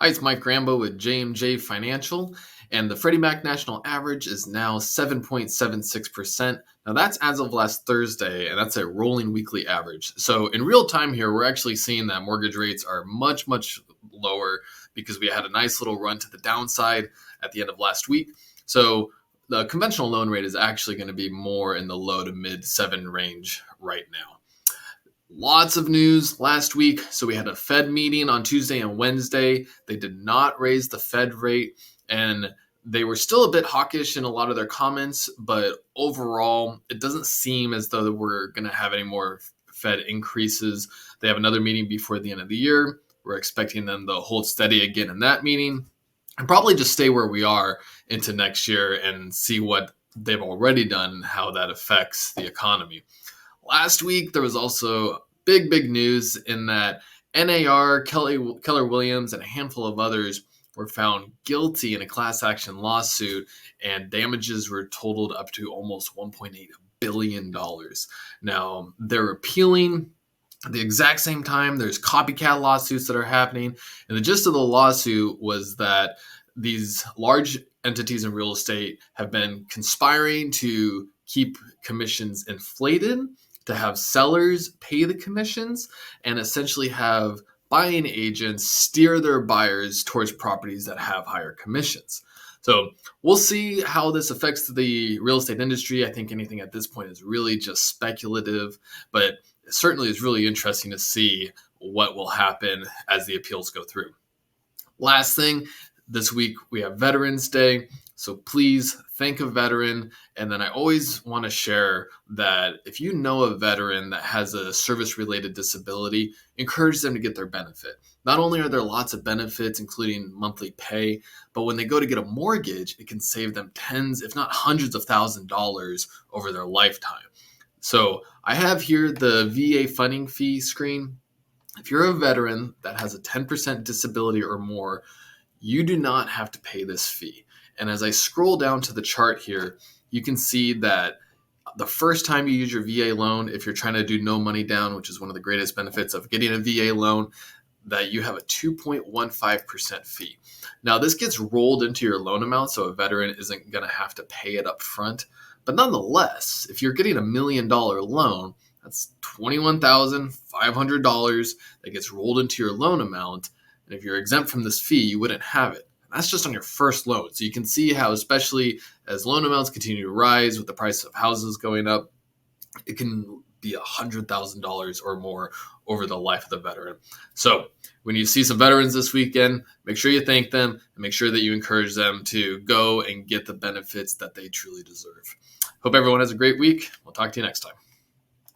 Hi, it's Mike Rambo with J&J Financial, and the Freddie Mac National Average is now 7.76%. Now that's as of last Thursday, and that's a rolling weekly average. So in real time here, we're actually seeing that mortgage rates are much, much lower because we had a nice little run to the downside at the end of last week. So the conventional loan rate is actually going to be more in the low to mid 7 range right now. Lots of news last week. So we had a Fed meeting on Tuesday and Wednesday. They did not raise the Fed rate, and they were still a bit hawkish in a lot of their comments, but overall, it doesn't seem as though we're going to have any more Fed increases. They have another meeting before the end of the year. We're expecting them to hold steady again in that meeting and probably just stay where we are into next year and see what they've already done and how that affects the economy. Last week, there was also big news in that NAR, Keller Williams, and a handful of others were found guilty in a class action lawsuit, and damages were totaled up to almost $1.8 billion. Now, they're appealing. At the exact same time, there's copycat lawsuits that are happening. And the gist of the lawsuit was that these large entities in real estate have been conspiring to keep commissions inflated, to have sellers pay the commissions, and essentially have buying agents steer their buyers towards properties that have higher commissions. So we'll see how this affects the real estate industry. I think anything at this point is really just speculative, but it certainly is really interesting to see what will happen as the appeals go through. Last thing, this week we have Veterans Day, so please thank a veteran. And then I always want to share that if you know a veteran that has a service-related disability, encourage them to get their benefit. Not only are there lots of benefits, including monthly pay, but when they go to get a mortgage, it can save them tens, if not hundreds of thousands of dollars over their lifetime. So I have here the VA funding fee screen. If you're a veteran that has a 10% disability or more, you do not have to pay this fee. And as I scroll down to the chart here, you can see that the first time you use your VA loan, if you're trying to do no money down, which is one of the greatest benefits of getting a VA loan, that you have a 2.15% fee. Now, this gets rolled into your loan amount, so a veteran isn't going to have to pay it up front. But nonetheless, if you're getting $1 million loan, that's $21,500 that gets rolled into your loan amount. And if you're exempt from this fee, you wouldn't have it. And that's just on your first loan. So you can see how, especially as loan amounts continue to rise with the price of houses going up, it can be $100,000 or more over the life of the veteran. So when you see some veterans this weekend, make sure you thank them and make sure that you encourage them to go and get the benefits that they truly deserve. Hope everyone has a great week. We'll talk to you next time.